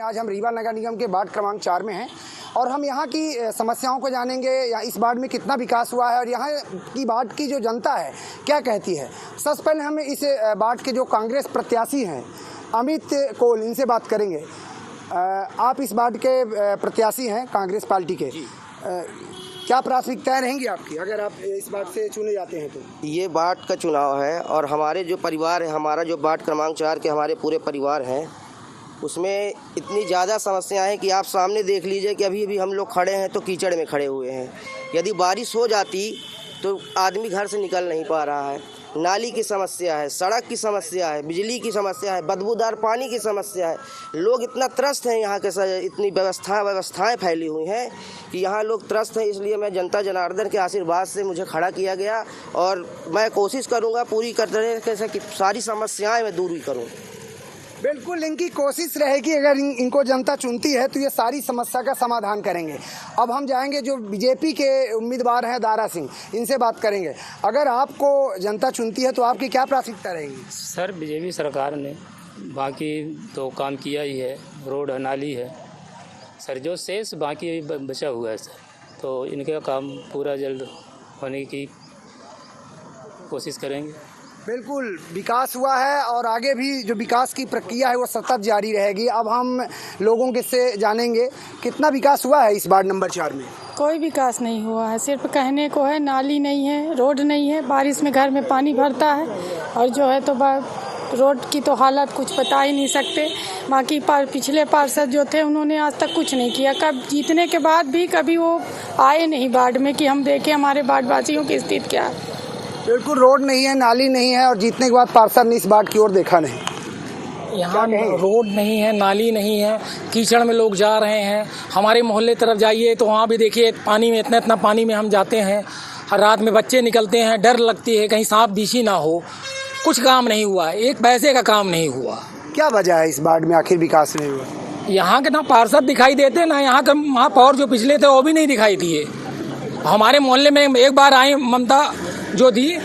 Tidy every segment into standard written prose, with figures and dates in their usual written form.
आज हम रीवा नगर निगम के वार्ड क्रमांक 4 में हैं और हम यहाँ की समस्याओं को जानेंगे, या इस वार्ड में कितना विकास हुआ है और यहाँ की वार्ड की जो जनता है क्या कहती है। सबसे पहले हम इस वार्ड के जो कांग्रेस प्रत्याशी हैं अमित कोल, इनसे बात करेंगे। आप इस वार्ड के प्रत्याशी हैं कांग्रेस पार्टी के, क्या प्राथमिकताएं रहेंगी आपकी अगर आप इस वार्ड से चुने जाते हैं तो? ये वार्ड का चुनाव है और हमारे जो परिवार है, हमारा जो वार्ड क्रमांक 4 के हमारे पूरे परिवार हैं, उसमें इतनी ज़्यादा समस्याएं हैं कि आप सामने देख लीजिए कि अभी अभी हम लोग खड़े हैं तो कीचड़ में खड़े हुए हैं। यदि बारिश हो जाती तो आदमी घर से निकल नहीं पा रहा है। नाली की समस्या है, सड़क की समस्या है, बिजली की समस्या है, बदबूदार पानी की समस्या है। लोग इतना त्रस्त हैं, यहाँ के इतनी व्यवस्थाएं फैली हुई हैं कि यहाँ लोग त्रस्त हैं। इसलिए मैं जनता जनार्दन के आशीर्वाद से मुझे खड़ा किया गया और मैं कोशिश करूँगा पूरी तरीके से कि सारी समस्याएं मैं दूर करूँ। बिल्कुल, इनकी कोशिश रहेगी अगर इनको जनता चुनती है तो ये सारी समस्या का समाधान करेंगे। अब हम जाएंगे जो बीजेपी के उम्मीदवार हैं दारा सिंह, इनसे बात करेंगे। अगर आपको जनता चुनती है तो आपकी क्या प्राथमिकता रहेगी? सर, बीजेपी सरकार ने बाकी तो काम किया ही है, रोड है, नाली है सर, जो शेष बाकी बचा हुआ है सर, तो इनका काम पूरा जल्द होने की कोशिश करेंगे। बिल्कुल, विकास हुआ है और आगे भी जो विकास की प्रक्रिया है वो सतत जारी रहेगी। अब हम लोगों के से जानेंगे कितना विकास हुआ है इस वार्ड नंबर 4 में। कोई विकास नहीं हुआ है, सिर्फ कहने को है। नाली नहीं है, रोड नहीं है, बारिश में घर में पानी भरता है और जो है तो रोड की तो हालत कुछ बता ही नहीं सकते। बाकी पिछले पार्षद जो थे उन्होंने आज तक कुछ नहीं किया। कब जीतने के बाद भी कभी वो आए नहीं वार्ड में कि हम देखें हमारे वार्डवासियों की स्थिति क्या है। बिल्कुल, रोड नहीं है, नाली नहीं है और जीतने के बाद पार्षद ने इस वार्ड की ओर देखा नहीं। यहाँ रोड नहीं है, नाली नहीं है, कीचड़ में लोग जा रहे हैं। हमारे मोहल्ले तरफ जाइए तो वहाँ भी देखिए पानी में, इतना पानी में हम जाते हैं। हर रात में बच्चे निकलते हैं, डर लगती है कहीं सांप बिच्छी ना हो। कुछ काम नहीं हुआ है, एक पैसे का काम नहीं हुआ। क्या वजह है इस वार्ड में आखिर विकास नहीं हुआ? यहाँ के ना पार्षद दिखाई देते ना, यहाँ के महापौर जो पिछले थे वो भी नहीं दिखाई दिए। हमारे मोहल्ले में एक बार आई ममता जो थी,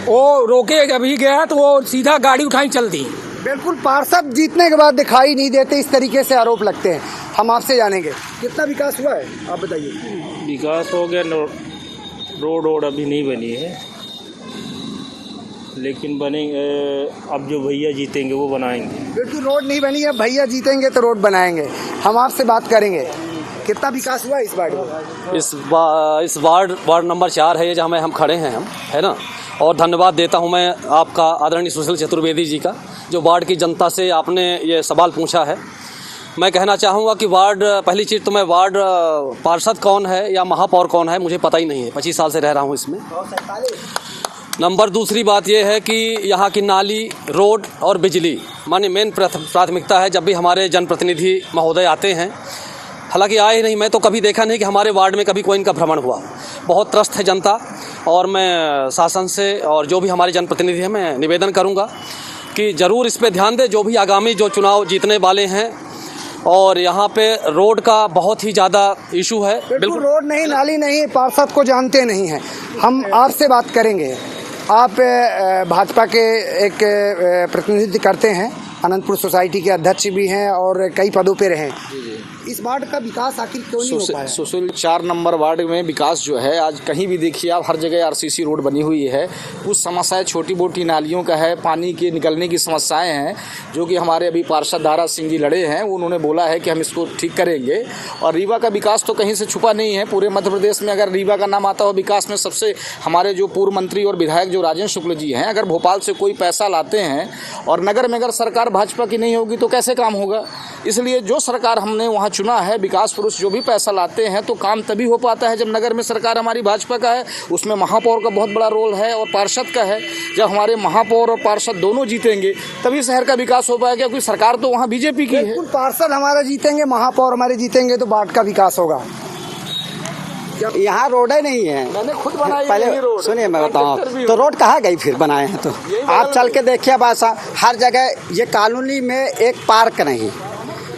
वो रोके अभी गया तो वो सीधा गाड़ी उठाई चल दी। बिल्कुल, पार्षद जीतने के बाद दिखाई नहीं देते, इस तरीके से आरोप लगते हैं। हम आपसे जानेंगे कितना विकास हुआ है, आप बताइए। विकास हो गया, रोड अभी नहीं बनी है, लेकिन बनेंगे। अब जो भैया जीतेंगे वो बनाएंगे। बिल्कुल, रोड नहीं बनी है, भैया जीतेंगे तो रोड बनाएंगे। हम आपसे बात करेंगे कितना विकास हुआ इस वार्ड में? इस वार्ड नंबर 4 है ये जहाँ हम खड़े हैं, हम है ना। और धन्यवाद देता हूँ मैं आपका आदरणीय सुशील चतुर्वेदी जी का, जो वार्ड की जनता से आपने ये सवाल पूछा है। मैं कहना चाहूँगा कि वार्ड, पहली चीज़ तो मैं वार्ड पार्षद कौन है या महापौर कौन है मुझे पता ही नहीं है, 25 साल से रह रहा हूँ इसमें। नंबर दूसरी बात ये है कि यहाँ की नाली, रोड और बिजली माने मेन प्राथमिकता है। जब भी हमारे जनप्रतिनिधि महोदय आते हैं, हालांकि आए ही नहीं, मैं तो कभी देखा नहीं कि हमारे वार्ड में कभी कोई इनका भ्रमण हुआ। बहुत त्रस्त है जनता और मैं शासन से और जो भी हमारे जनप्रतिनिधि हैं मैं निवेदन करूंगा कि ज़रूर इस पे ध्यान दें, जो भी आगामी जो चुनाव जीतने वाले हैं। और यहाँ पे रोड का बहुत ही ज़्यादा इशू है। बिल्कुल, रोड नहीं, नाली नहीं, पार्षद को जानते नहीं हैं। हम आपसे बात करेंगे। आप भाजपा के एक प्रतिनिधित्व करते हैं, अनंतपुर सोसाइटी के अध्यक्ष भी हैं और कई पदों पे रहे। इस वार्ड का विकास आखिर क्यों नहीं हो पाया? सुशील 4 नंबर वार्ड में विकास जो है, आज कहीं भी देखिए आप, हर जगह आरसीसी रोड बनी हुई है। कुछ समस्याएं छोटी मोटी नालियों का है, पानी के निकलने की समस्याएं हैं, जो कि हमारे अभी पार्षद दारा सिंह जी लड़े हैं। उन्होंने बोला है कि हम इसको ठीक करेंगे। और रीवा का विकास तो कहीं से छुपा नहीं है। पूरे मध्य प्रदेश में अगर रीवा का नाम आता हो विकास में, सबसे हमारे जो पूर्व मंत्री और विधायक जो राजेंद्र शुक्ल जी हैं, अगर भोपाल से कोई पैसा लाते हैं और नगर में अगर सरकार भाजपा की नहीं होगी तो कैसे काम होगा। इसलिए जो सरकार हमने वहाँ चुना है, विकास पुरुष जो भी पैसा लाते हैं, तो काम तभी हो पाता है जब नगर में सरकार हमारी भाजपा का है। उसमें महापौर का बहुत बड़ा रोल है और पार्षद का है। जब हमारे महापौर और पार्षद दोनों जीतेंगे तभी शहर का विकास हो पाएगा, क्योंकि सरकार तो वहाँ बीजेपी की है। पार्षद हमारे जीतेंगे, महापौर हमारे जीतेंगे तो वार्ड का विकास होगा। यहाँ रोड ही नहीं है, मैंने खुद बनाई। पहले सुनिए मैं बताऊँ तो रोड कहाँ गई फिर बनाए हैं तो आप चल के देखिए बस हर जगह। ये कॉलोनी में एक पार्क नहीं,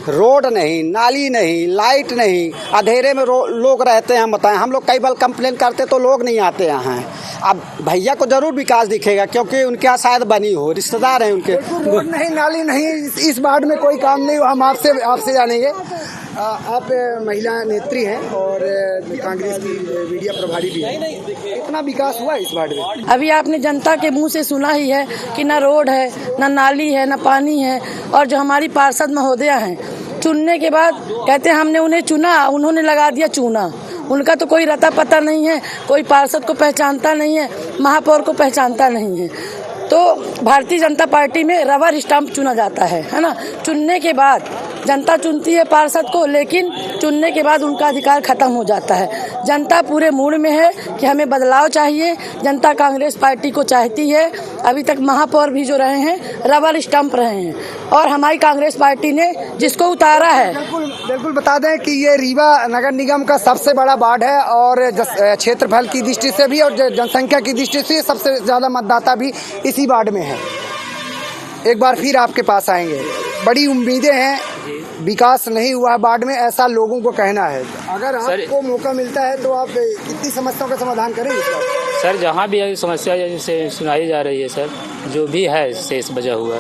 रोड नहीं, नाली नहीं, लाइट नहीं, अंधेरे में लोग रहते हैं। बताएं, हम लोग कई बार कंप्लेन करते तो लोग नहीं आते यहाँ। अब भैया को जरूर विकास दिखेगा क्योंकि उनके यहाँ शायद बनी हो, रिश्तेदार हैं उनके। रोड नहीं, नाली नहीं, इस वार्ड में कोई काम नहीं हुआ। हम आपसे जानेंगे। आप महिला नेत्री हैं और कांग्रेस की मीडिया प्रभारी भी हैं। इतना विकास हुआ इस वार्ड में? अभी आपने जनता के मुंह से सुना ही है कि ना रोड है, ना नाली है, ना पानी है। और जो हमारी पार्षद महोदया हैं, चुनने के बाद कहते हैं हमने उन्हें चुना, उन्होंने लगा दिया चूना। उनका तो कोई रता पता नहीं है, कोई पार्षद को पहचानता नहीं है, महापौर को पहचानता नहीं है। तो भारतीय जनता पार्टी में रबर स्टाम्प चुना जाता है ना। चुनने के बाद जनता चुनती है पार्षद को, लेकिन चुनने के बाद उनका अधिकार खत्म हो जाता है। जनता पूरे मूड में है कि हमें बदलाव चाहिए। जनता कांग्रेस पार्टी को चाहती है। अभी तक महापौर भी जो रहे हैं रबर स्टंप रहे हैं, और हमारी कांग्रेस पार्टी ने जिसको उतारा है। बिल्कुल बता दें कि ये रीवा नगर निगम का सबसे बड़ा वार्ड है और क्षेत्रफल की दृष्टि से भी और जनसंख्या की दृष्टि से सबसे ज़्यादा मतदाता भी इसी वार्ड में है। एक बार फिर आपके पास आएंगे। बड़ी उम्मीदें हैं, विकास नहीं हुआ वार्ड में, ऐसा लोगों को कहना है। अगर आपको मौका मिलता है तो आप कितनी समस्याओं का समाधान करेंगे सर? जहाँ भी समस्या जैसे सुनाई जा रही है सर, जो भी है शेष बचा हुआ,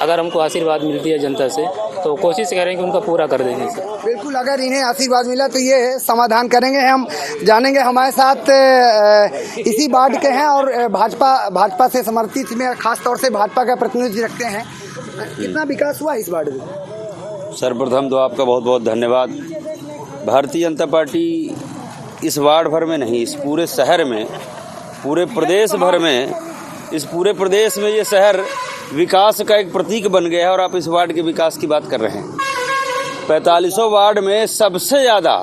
अगर हमको आशीर्वाद मिलती है जनता से तो कोशिश करेंगे उनका पूरा कर देंगे सर। बिल्कुल, अगर इन्हें आशीर्वाद मिला तो ये समाधान करेंगे। हम जानेंगे। हमारे साथ इसी वार्ड के हैं और भाजपा से समर्थित में खास तौर से भाजपा का प्रतिनिधि रखते हैं। कितना विकास हुआ इस वार्ड में? सर्वप्रथम तो आपका बहुत बहुत धन्यवाद। भारतीय जनता पार्टी इस वार्ड भर में नहीं, इस पूरे शहर में, पूरे प्रदेश भर में, इस पूरे प्रदेश में ये शहर विकास का एक प्रतीक बन गया है। और आप इस वार्ड के विकास की बात कर रहे हैं। 4500 वार्ड में सबसे ज़्यादा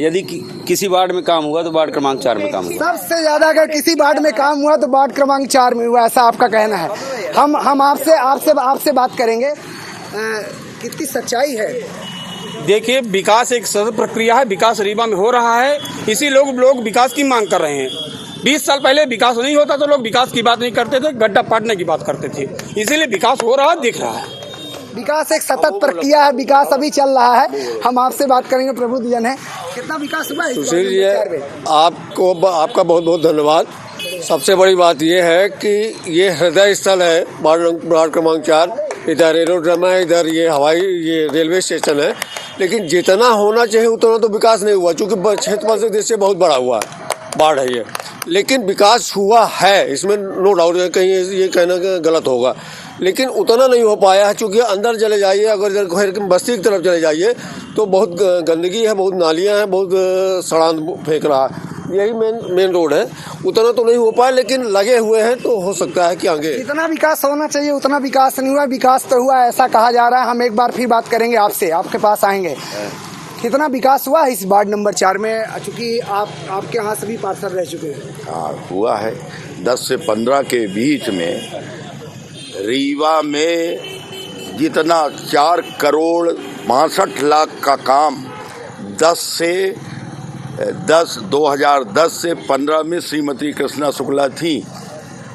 यदि किसी वार्ड में काम हुआ तो वार्ड क्रमांक 4 में काम हुआ। सबसे ज़्यादा अगर किसी वार्ड में काम हुआ तो वार्ड क्रमांक 4 में हुआ, ऐसा आपका कहना है। हम आपसे बात करेंगे। कितनी सच्चाई है? देखिए, विकास एक सतत प्रक्रिया है। विकास रीवा में हो रहा है, इसी लोग विकास की मांग कर रहे हैं। 20 साल पहले विकास नहीं होता तो लोग विकास की बात नहीं करते थे, गड्ढा पाटने की बात करते थे। इसीलिए विकास हो रहा है, दिख रहा है। विकास एक सतत प्रक्रिया है, विकास अभी चल रहा है। हम आपसे बात करेंगे। प्रबुद्ध जन है, कितना विकास हुआ है? सुशील जी, आपका बहुत बहुत धन्यवाद। सबसे बड़ी बात यह है कि ये हृदय स्थल है वार्ड क्रमांक 4। इधर एरोड्रम है, इधर ये रेलवे स्टेशन है। लेकिन जितना होना चाहिए उतना तो विकास नहीं हुआ, चूँकि क्षेत्रफल से देश से बहुत बड़ा हुआ वार्ड है ये। लेकिन विकास हुआ है, इसमें नो डाउट है, कहीं ये कहना गलत होगा। लेकिन उतना नहीं हो पाया है, चूँकि अंदर चले जाइए, अगर इधर बस्ती की तरफ चले जाइए तो बहुत गंदगी है, बहुत नालियाँ हैं, बहुत सड़ान फेंक रहा है। यही मेन रोड है। उतना तो नहीं हो पाया, लेकिन लगे हुए हैं, तो हो सकता है कि आगे जितना विकास होना चाहिए उतना विकास नहीं हुआ। विकास तो हुआ ऐसा कहा जा रहा है। हम एक बार फिर बात करेंगे आपसे, आपके पास आएंगे। कितना विकास हुआ है इस वार्ड नंबर 4 में, चूँकि आपके यहाँ सभी पार्षद रह चुके हैं? हाँ, हुआ है। 10 से 15 के बीच में रीवा में जितना 4 करोड़ 62 लाख का काम 2010 से 15 में श्रीमती कृष्णा शुक्ला थी।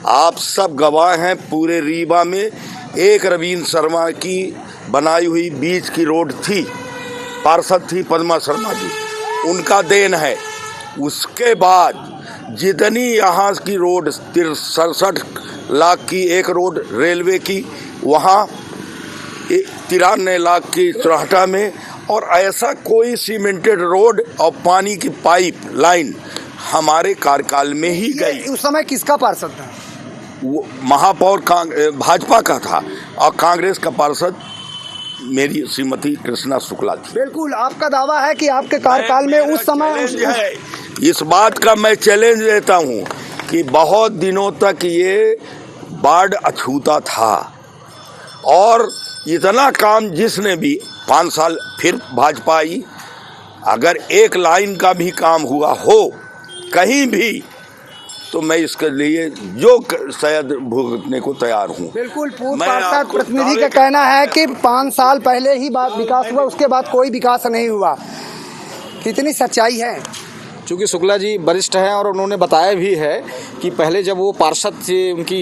आप सब गवाह हैं। पूरे रीवा में एक रवींद्र शर्मा की बनाई हुई बीच की रोड थी, पार्षद थी पद्मा शर्मा जी, उनका देन है। उसके बाद जितनी यहाँ की रोड 67 लाख की एक रोड रेलवे की, वहाँ 93 लाख की चौराहा में, और ऐसा कोई सीमेंटेड रोड और पानी की पाइप लाइन हमारे कार्यकाल में ही गई। उस समय किसका पार्षद था? वो महापौर भाजपा का था और कांग्रेस का पार्षद मेरी श्रीमती कृष्णा शुक्ला थी। बिल्कुल, आपका दावा है कि आपके कार्यकाल में उस समय है। इस बात का मैं चैलेंज देता हूँ कि बहुत दिनों तक ये वार्ड अछूता था, और इतना काम जिसने भी 5 साल फिर भाजपा आई, अगर एक लाइन का भी काम हुआ हो कहीं भी, तो मैं इसके लिए जो शायद भुगतने को तैयार हूँ। बिल्कुल, पूर्व पार्षद प्रतिनिधि का कहना है कि 5 साल पहले ही विकास हुआ, उसके बाद कोई विकास नहीं हुआ। कितनी सच्चाई है? चूँकि शुक्ला जी वरिष्ठ हैं और उन्होंने बताया भी है कि पहले जब वो पार्षद थे, उनकी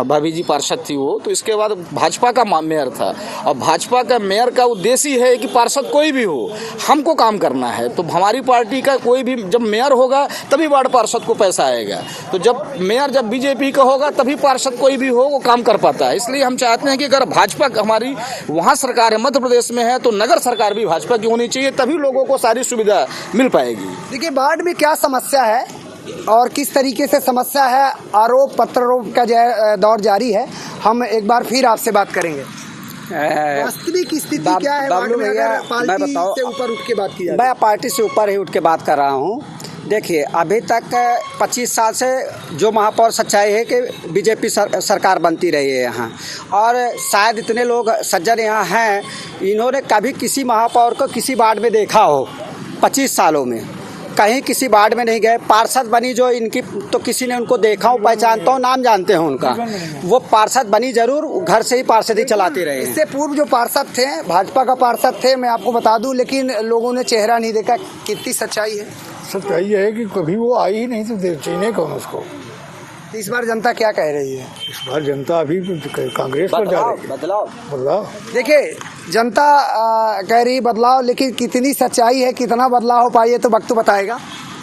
भाभी जी पार्षद थी वो, तो इसके बाद भाजपा का मेयर था। और भाजपा का मेयर का उद्देश्य ही है कि पार्षद कोई भी हो, हमको काम करना है। तो हमारी पार्टी का कोई भी जब मेयर होगा तभी वार्ड पार्षद को पैसा आएगा। तो जब मेयर जब बीजेपी का होगा तभी पार्षद कोई भी हो वो काम कर पाता है। इसलिए हम चाहते हैं कि अगर भाजपा हमारी वहाँ सरकार है, मध्य प्रदेश में है, तो नगर सरकार भी भाजपा की होनी चाहिए, तभी लोगों को सारी सुविधा मिल पाएगी। देखिए बाढ़ में क्या समस्या है और किस तरीके से समस्या है, आरोप प्रत्यारोप का दौर जारी है। हम एक बार फिर आपसे बात करेंगे। वास्तविक स्थिति क्या है बाढ़ में, अगर पार्टी से ऊपर उठ के बात की जाए? मैं पार्टी से ऊपर ही उठ के बात कर रहा हूँ। देखिए अभी तक 25 साल से जो महापौर सच्चाई है कि बीजेपी सरकार बनती रही है यहाँ, और शायद इतने लोग सज्जन यहाँ हैं, इन्होंने कभी किसी महापौर को किसी वार्ड में देखा हो 25 सालों में, कहीं किसी वार्ड में नहीं गए। पार्षद बनी जो इनकी, तो किसी ने उनको देखा हो, पहचानता हूँ, नाम जानते हैं उनका, वो पार्षद बनी जरूर, घर से ही पार्षद ही चलाते रहे। इससे पूर्व जो पार्षद थे, भाजपा का पार्षद थे, मैं आपको बता दूं, लेकिन लोगों ने चेहरा नहीं देखा। कितनी सच्चाई है? सच्चाई है कि कभी वो आई ही नहीं, तो चीने कौन उसको। इस बार जनता क्या कह रही है? इस बार जनता अभी कांग्रेस पर जा रही है। बदलाव देखिए जनता कह रही बदलाव, लेकिन कितनी सच्चाई है, कितना बदलाव हो पाई है, तो वक्त बताएगा।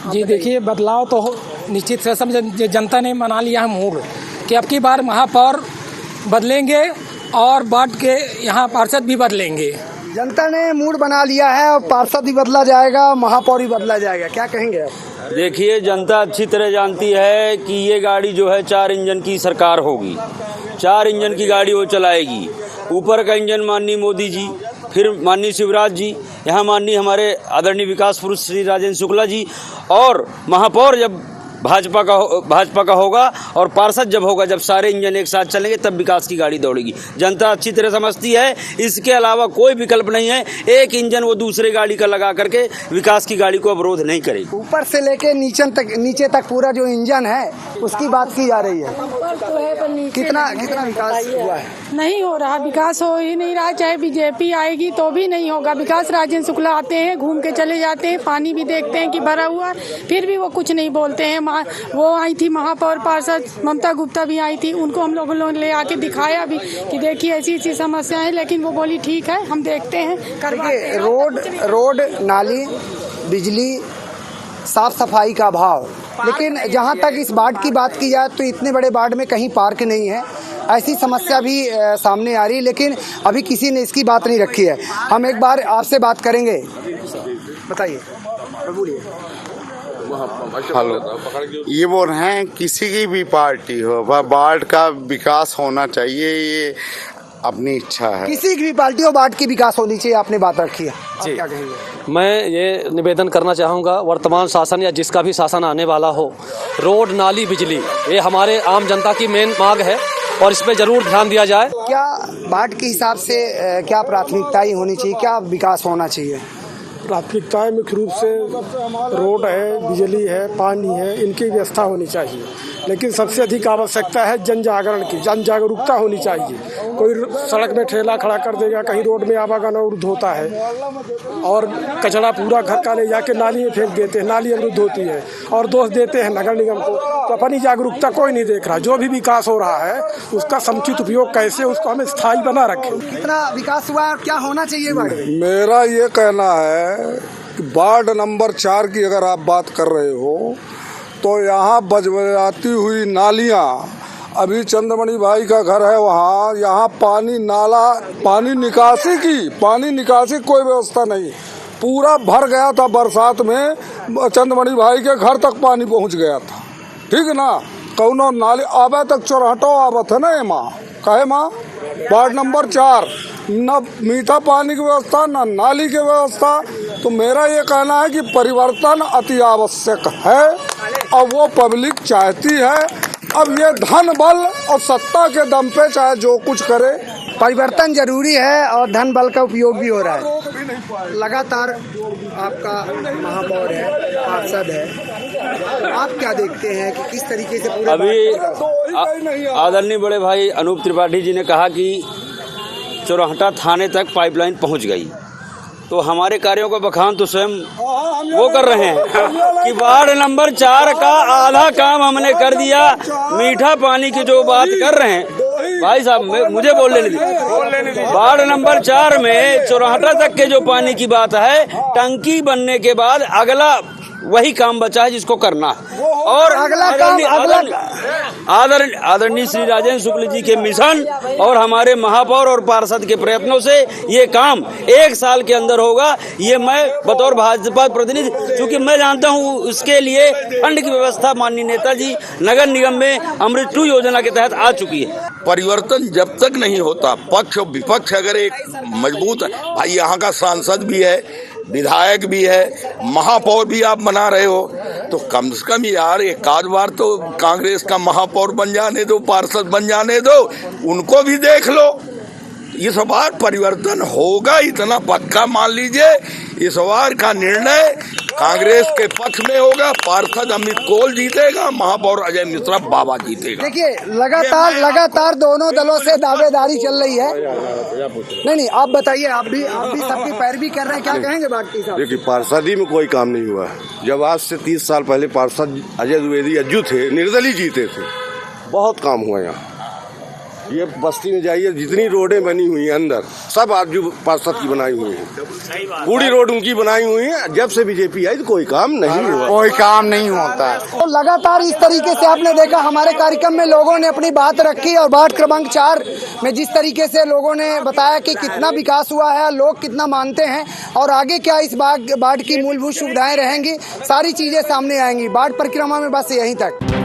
जी देखिए, बदलाव तो निश्चित से समझ जनता ने मना लिया है मूड कि अब की बार महापौर बदलेंगे और वार्ड के यहाँ पार्षद भी बदलेंगे। जनता ने मूड बना लिया है और पार्षद भी बदला जाएगा, महापौर भी बदला जाएगा। क्या कहेंगे आप? देखिए जनता अच्छी तरह जानती है कि ये गाड़ी जो है 4 इंजन की सरकार होगी, 4 इंजन की गाड़ी वो चलाएगी। ऊपर का इंजन माननीय मोदी जी, फिर माननीय शिवराज जी, यहाँ माननीय हमारे आदरणीय विकास पुरुष श्री राजेंद्र शुक्ला जी, और महापौर जब भाजपा का होगा और पार्षद जब होगा, जब सारे इंजन एक साथ चलेंगे तब विकास की गाड़ी दौड़ेगी। जनता अच्छी तरह समझती है, इसके अलावा कोई विकल्प नहीं है। एक इंजन वो दूसरे गाड़ी का लगा करके विकास की गाड़ी को अवरोध नहीं करेगी। ऊपर से लेके नीचे तक पूरा जो इंजन है उसकी बात की जा रही है। कितना विकास हुआ है? नहीं हो रहा, विकास हो ही नहीं रहा। चाहे बीजेपी आएगी तो भी नहीं होगा विकास। राजेंद्र शुक्ला आते हैं, घूम के चले जाते हैं, पानी भी देखते हैं कि भरा हुआ, फिर भी वो कुछ नहीं बोलते हैं। वो आई थी महापौर पार्षद ममता गुप्ता भी आई थी, उनको हम लोगों ने ले आके दिखाया भी कि देखिए ऐसी ऐसी समस्या है, लेकिन वो बोली ठीक है हम देखते हैं, करवाते हैं। रोड, नाली, बिजली, साफ सफाई का अभाव, लेकिन जहां तक इस बाढ़ की बात की जाए तो इतने बड़े बाढ़ में कहीं पार्क नहीं है, ऐसी समस्या भी सामने आ रही है, लेकिन अभी किसी ने इसकी बात नहीं रखी है। हम एक बार आपसे बात करेंगे, बताइए, बोलिए। हेलो, ये बोल रहे हैं किसी की भी पार्टी हो, वह बाढ़ का विकास होना चाहिए, ये अपनी इच्छा है। किसी की भी पार्टी हो, बाढ़ की विकास होनी चाहिए, आपने बात रखी है। जी, क्या कहेंगे? मैं ये निवेदन करना चाहूँगा, वर्तमान शासन या जिसका भी शासन आने वाला हो, रोड, नाली, बिजली, ये हमारे आम जनता की मेन मांग है और इस पे जरूर ध्यान दिया जाए। क्या बाढ़ के हिसाब से क्या प्राथमिकताएं होनी चाहिए, क्या विकास होना चाहिए? प्राथमिकताएं मुख्य रूप से रोड है, बिजली है, पानी है, इनकी व्यवस्था होनी चाहिए। लेकिन सबसे अधिक आवश्यकता है जन जागरण की, जन जागरूकता होनी चाहिए। कोई सड़क में ठेला खड़ा कर देगा, कहीं रोड में आवागमन अवरुद्ध होता है और कचरा पूरा घर का ले जाके नाली में फेंक देते हैं, नाली अवरुद्ध होती है और दोष देते हैं नगर निगम को। तो अपनी जागरूकता कोई नहीं देख रहा। जो भी विकास हो रहा है उसका समुचित उपयोग कैसे, उसको हमें स्थायी बना रखें। कितना विकास हुआ है, क्या होना चाहिए? मेरा ये कहना है कि वार्ड नंबर 4 की अगर आप बात कर रहे हो तो यहाँ बजबजाती हुई नालियाँ, अभी चंद्रमणि भाई का घर है वहाँ, यहाँ पानी निकासी कोई व्यवस्था नहीं, पूरा भर गया था बरसात में, चंद्रमणि भाई के घर तक पानी पहुँच गया था। ठीक है ना, कौनो नाली आवे तक चौराहटो आवत है ना, माँ कहे माँ वार्ड नंबर 4 न मीठा पानी की व्यवस्था, न नाली की व्यवस्था। तो मेरा ये कहना है कि परिवर्तन अति आवश्यक है और वो पब्लिक चाहती है। अब ये धन बल और सत्ता के दम पे चाहे जो कुछ करे, परिवर्तन जरूरी है और धन बल का उपयोग भी हो रहा है। लगातार आपका महापौर है, पार्षद है, आप क्या देखते हैं कि किस तरीके से पूरे अभी आदरणीय बड़े भाई अनूप त्रिपाठी जी ने कहा कि चौराहटा थाने तक पाइपलाइन पहुंच गई, तो हमारे कार्यों का बखान तो स्वयं वो कर रहे हैं कि वार्ड नंबर 4 का आधा काम हमने कर दिया। मीठा पानी की जो बात कर रहे हैं भाई साहब, मुझे बोल लेने दीजिए। वार्ड नंबर 4 में चौराहा तक के जो पानी की बात है, टंकी बनने के बाद अगला वही काम बचा है जिसको करना है। और अगला काम आदरणीय श्री राजेंद्र शुक्ल जी के मिशन और हमारे महापौर और पार्षद के प्रयत्नों से ये काम 1 साल के अंदर होगा। ये मैं बतौर भाजपा प्रतिनिधि, क्योंकि मैं जानता हूँ इसके लिए फंड की व्यवस्था माननीय नेताजी नगर निगम में अमृत 2 योजना के तहत आ चुकी है। परिवर्तन जब तक नहीं होता, पक्ष और विपक्ष अगर एक मजबूत है, भाई यहाँ का सांसद भी है, विधायक भी है, महापौर भी आप बना रहे हो, तो कम से कम यार एक आध बार तो कांग्रेस का महापौर बन जाने दो, पार्षद बन जाने दो, उनको भी देख लो। इस बार परिवर्तन होगा, इतना पक्का मान लीजिए। इस बार का निर्णय कांग्रेस के पक्ष में होगा। पार्षद अमित कोल जीतेगा, महापौर अजय मिश्रा बाबा जीतेगा। देखिए लगातार दोनों दलों से दावेदारी चल रही है। नहीं, आप बताइए, आप भी सबकी पैरवी कर रहे हैं, क्या कहेंगे बाकी साहब? देखिए, पार्षदी में कोई काम नहीं हुआ। जब आज से 30 साल पहले पार्षद अजय द्विवेदी अज्जू थे, निर्दलीय जीते थे, बहुत काम हुआ यहाँ। ये बस्ती में जाइए, जितनी रोडें बनी हुई हैं अंदर, सब आजू पार्षद की बनाई हुई है। पूरी रोड उनकी बनाई हुई है। जब से बीजेपी आई तो कोई काम नहीं हुआ, कोई काम नहीं होता है। तो लगातार इस तरीके से आपने देखा हमारे कार्यक्रम में लोगों ने अपनी बात रखी और वार्ड क्रमांक 4 में जिस तरीके से लोगों ने बताया कि कितना विकास हुआ है, लोग कितना मानते हैं और आगे क्या इस वार्ड की मूलभूत सुविधाएं रहेंगी, सारी चीजें सामने आएंगी। वार्ड परिक्रमा में बस यहीं तक।